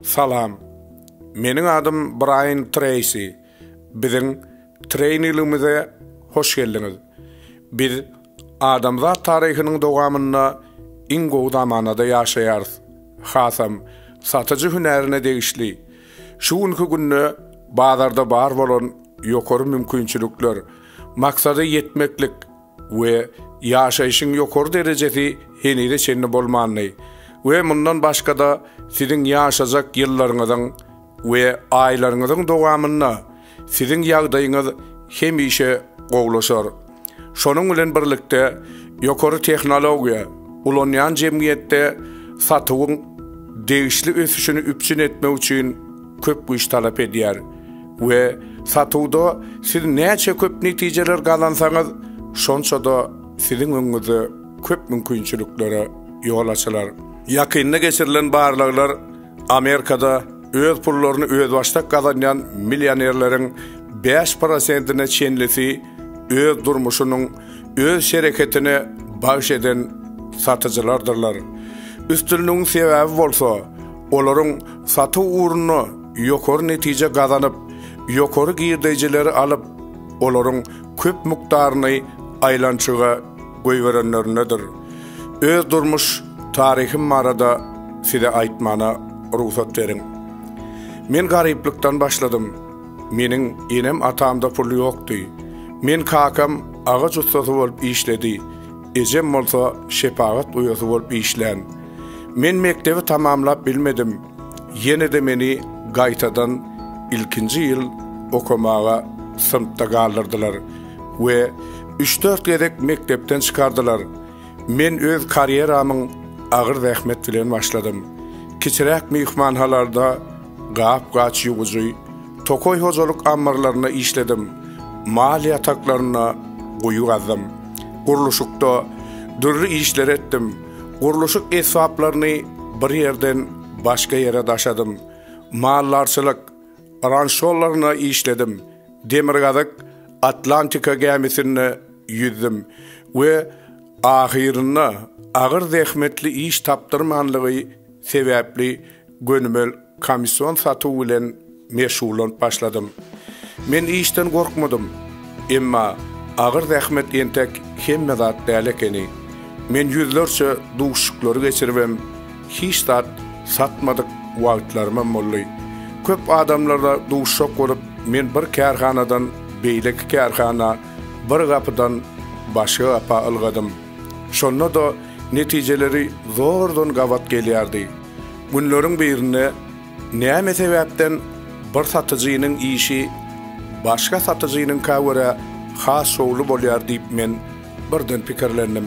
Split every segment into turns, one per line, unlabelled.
Salam. Mening adım Brian Tracy. Bizim trainingimize hoş geldiniz. Biz adamzat tarihinin dowamında ingo zamanada yaşayarız. Hasam satıcı hünerine değişli. Şu günkü günü bazarda bar bolan ýokary mümkinçilikler, maksady yetmeklik we yaşayışın ýokary derejesi henüde çenli bolmanly. Ve mundan başka da sizin yaşayacak yıllarınızın ve aylarınızın dowamında sizin ýagdaýyňyz hemişe gowlaşar. Şonuň bilen birlikde ýokary tehnologiýa ulanýan jemgyýetde satywyň degişli ösüşini üpçün etmek üçin köp güýç talap edýär. We satywda siz näçe köp netijeler gazansaňyz, şonça da sizin öňüňizde köp mümkinçiliklere ýol açylar. Yakynda geçirilen barlaglar Amerikada öz pullaryny öz başda gazanýan millionerleriň 5%-ine çenlisi öz durmuşynyň öz şereketine baş eden satyjylardyrlar. Üstünlüğün sebebi bolsa, olaryň saty uğruna ýokary netije gazanyp, ýokary girdejileri alyp, olaryň köp mukdaryny aýlançyga goýberenlerinedir. Öz durmuş tarihim barada size aýtmana ruhsat berin. Men garyplykdan başladym. Meniň enem atamda pul ýokdy. Men kakam agaç ustasy bolup işledi. Ejem bolsa şepagat uýasy bolup işlän. Men mektebi tamamlap bilmedim. Ýene de meni gaýtadan ilkinji ýyl okumaga sınıfta galdyrdylar we 3-4 gerek mektepden çykardylar. Men öz karieramyň agyr zähmet bilen başladym. Kiçirek mehmanhalarda gap-gaç ýugujy, tokoy hojalyk ammarlaryna işledim. Mal ýataklaryna goýu gazdym. Guruluşykda dürli işler etdim. Guruluşyk esaplaryny bir ýerden başga ýere daşadym. Mallarçylyk ranşollaryna işledim. Demirgazyk Atlantika gemisine ýüzdüm we ahirinde agyr zähmetli iş tapdyrmanlygy sebäpli gönümel komisyon satyw bilen meşgullanıp başladym. Men işden gorkmadym. Emma agyr zähmet ýentek hemme zat däl ekeni. Men ýüzlerçe duşuklary geçiribem. Hiç zat satmadyk wagtlarym boldy. Köp adamlarda duşak bolup men bir kärhanadan beýleki kärhana, bir gapydan başga gapa algadym. Şonda da netijeleri zordan gawat gelýärdi. Günleriň birinde näme sebäpden bir satyjynyň işi başga satyjynyň kawara has şowlu bolýar diýip men birden pikirlendim.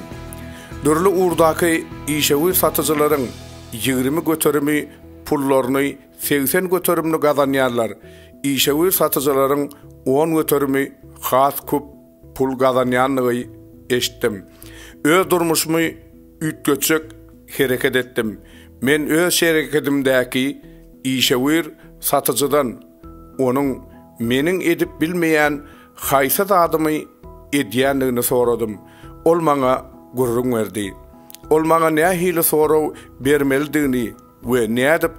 Dürli urdaky işewi satyjylaryň 20 göterimi pullaryny 80 göterimli gazanýarlar. İşewi satyjylaryň 10 göterimi has köp pul gazanýanlygy eşitdim. Öz durmuşymy ütgeçek hereket etdim. Men öz şereketimdäki işewir satyjydan onuň meniň edip bilmeýän haýsy zadymy edýänligini soradym. Ol maňa gurrun berdi. Ol maňa näme hili soraw bermelidigini we nädip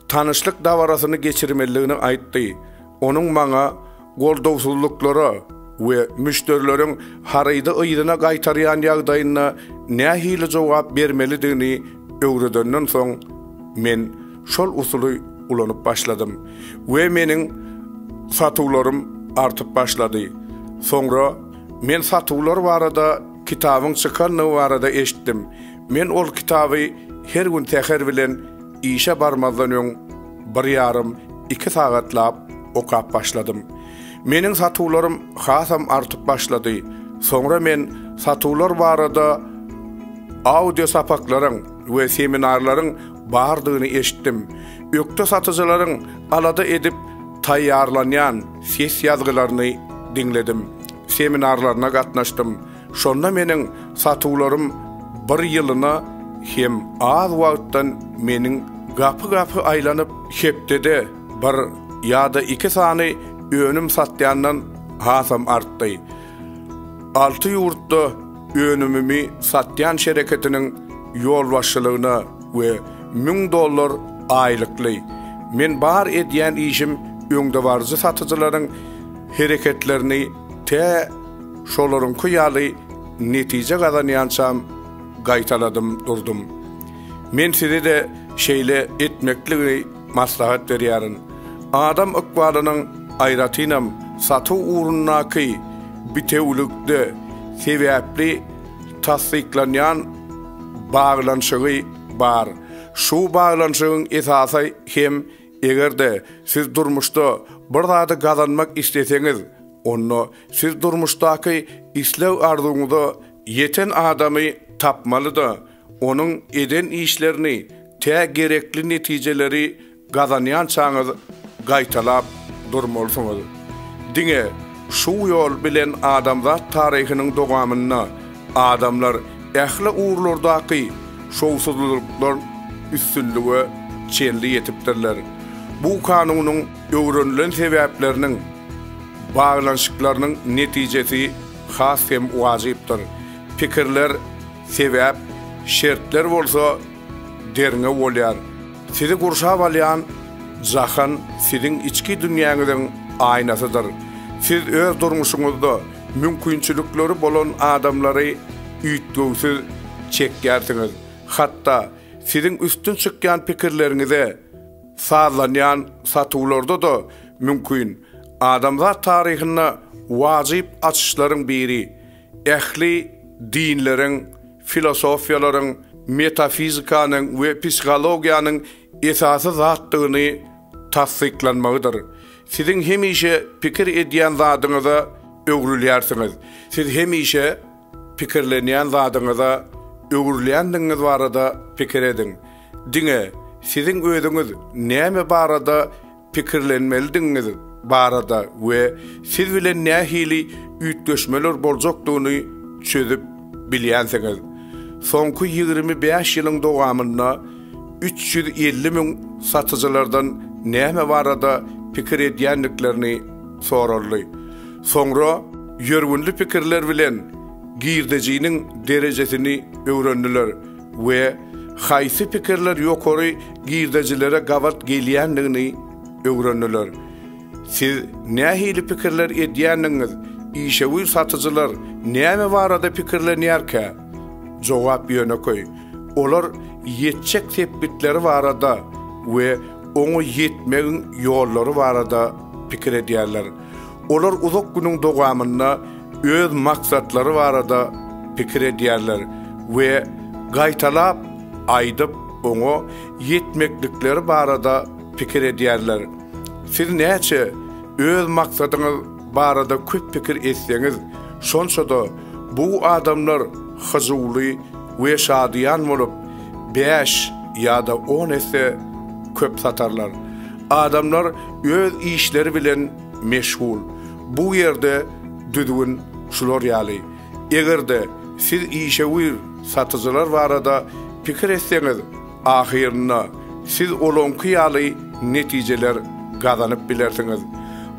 tanyşlyk dawarasyny geçirmeligini aýtdy. Onuň maňa goldowsuzlyklary we müşterileriň harydy ýydyna gaýtarýan ýagdaýyna näme hili jogap bermelidigini öwredenden soň men şol usuly ulanyp başladym we meniň satywlarym artyp başlady. Soňra men satywlar barada kitabyň çykanyny barada eşitdim. Men ol kitaby her gün täher bilen işe barmazdan öň 1,5-2 sagatlap okap başladym. Meniň satywlarym hasam artyp başlady. Soňra men satywlar barada audio sapaklaryň we seminarlaryň bardygyny eşitdim. Ökde satyjylaryň alada edip taýýarlanýan ses ýazgylaryny dinledim. Seminarlaryna gatnaşdym. Şonda meniň satywlarym bir ýylyna hem az wagtdan meniň gapy aýlanyp hepdede bir ýa-da 2 sany önüm satýandan hasam artdy. 6 ýurtda önümimi satýan şereketiniň ýol başçylygyna we $1000 aýlykly Men bar edýän işim öňde barjy satyjylaryň hereketlerini te şolaryň kuýaly netije gazanýansam gaýtaladym durdum. Men size de şeýle etmekli maslahat berýärin. Adam ykbalynyň aýratynam satu uğrunnaky bitewlükde sebäpli tasdiklanýan bağlanşygy bar. Şu bağlanşygyň esasy hem egerde siz durmuşda bir zady gazanmak isteseňiz, onu siz durmuşdaky islew arzuňyzda yeten adamy tapmalyda, onun eden işlerini te gerekli netijeleri gazanýançaňyz gaýtalap durmalsyňyz. Diňe şu ýol bilen adamzat taryhynyň dogamalyna adamlar ähli uğurlardaky şowsuzluklar üstünlüğe çenli yetipdirler. Bu kanunyň öwrenilen sebäpleriniň bağlanşyklarynyň netijesi has hem wajypdyr. Pikirler sebäp, şertler bolsa derine bolýar. Sizi gurşap alýan jahan siziň içki dünýäňiziň aýnasydyr. Siz öz durmuşyňyzda mümkinçilikleri bolan adamlary üýtgüsiz çekýärsiňiz. Hatda siziň üstün çykýan pikirleriňize sazlanýan satywlarda da mümkin adamzat taryhyna wajyp açyşlaryň biri ähli dinleriň, filosofiýalaryň, metafizikanyň we psihologiýanyň esasy zatdygyny tasdiklanmagydyr. Siziň hemişe pikir edýän zadyňyza öwrülýärsiňiz. Siz hemişe pikirlenýän zadyňyza öwrülýändiňiz barada pikir edin. Diňe siziň özüňiz näme barada pikirlenmelidiňiz barada we siz bilen nähili üýtgeşmeler boljakdygyny çözüp bilýänsiňiz. Soňky 25 ýylyň dowamynda 350.000 satyjylardan näme barada pikir edýänliklerini sorarly. Soňra ýörgünli pikirler bilen girdejiniň derejesini öwrendiler we haýsy pikirler ýokary girdejilere gawat gelýändigini öwrendiler. Siz nähili pikirler edýändiňiz, işewi satyjylar näme barada pikirlenýärkä? Jogap ýöneköy. Olar ýetjek tepbitleri barada we oňa ýetmegiň ýollary barada pikir edýärler. Olar uzak günüň dogamalyna öz maksatlary barada pikir edýärler we gaýtalap aýdyp oňa ýetmeklikleri barada pikir edýärler. Siz näçe öz maksadyňyz barada köp pikir etseňiz, şonça da bu adamlar hyjyly we şadýan bolup 5 ýa-da 10 esse köp satarlar. Adamlar öz işleri bilen meşgul. Bu ýerde düdügün şular ýaly. Egerde siz işewi satyjylar barada pikir etseňiz, ahyrynda siz olanky ýaly netijeler gazanyp bilersiňiz.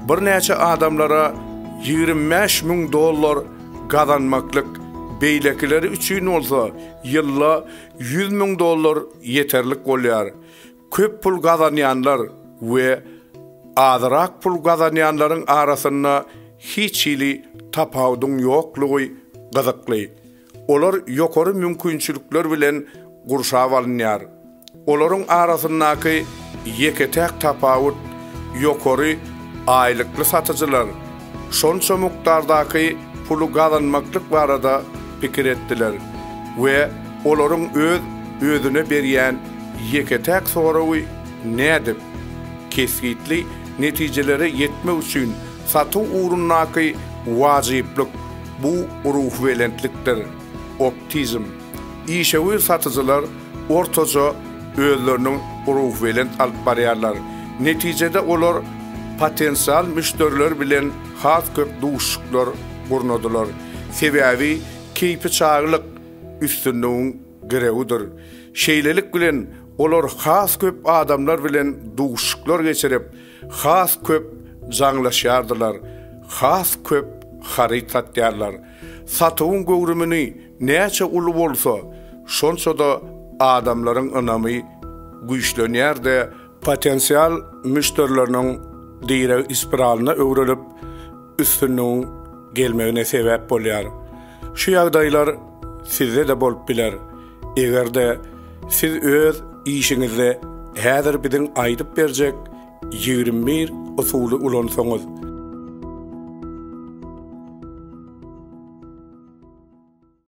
Bir näçe adamlara $25.000 gazanmaklyk beýlekileri üçin bolsa ýylla $100.000 ýeterlik bolýar. Köp pul gazanýanlar we azrak pul gazanýanlaryň arasynda hiç hili tapawdyň ýoklugy gyzykly. Olar ýokary mümkinçilikler bilen gurşap alynýar. Olaryň arasyndaky ýeketek tapawut ýokary aýlykly satyjylar şonça mukdardaky pulu gazanmaklyk barada pikir etdiler we olaryň özüne berýän ýeketek sorawy nädip kesgitli netijelere ýetmek üçin satu uğrunnaky wajyplyk bu ruh welentlikdir. Optizm. İşewi satyjylar ortaca özleriniň ruh welent alyp barýarlar. Netijede olar potensial müşteriler bilen has köp duşuklar gurnadylar. Sebäbi keýpi çağırlyk üstünlüğüň girewudyr. Şeýlelik bilen olar has köp adamlar bilen duşuklar geçirip has köp jaňlaşýardylar. Has köp haryt satýarlar. Satygyň göwrümini näçe uly bolsa, şonça da adamlaryň ynamy güýçlenýär de potensial müşterilerinin direk ispiralına öwrelip üstünlüğün gelmegine sebep bolýar. Şu ýagdaýlar sizde de bolup biler. Egerde siz öz işiňizde häzir biziň aýdyp berjek 21 usuly ulansaňyz,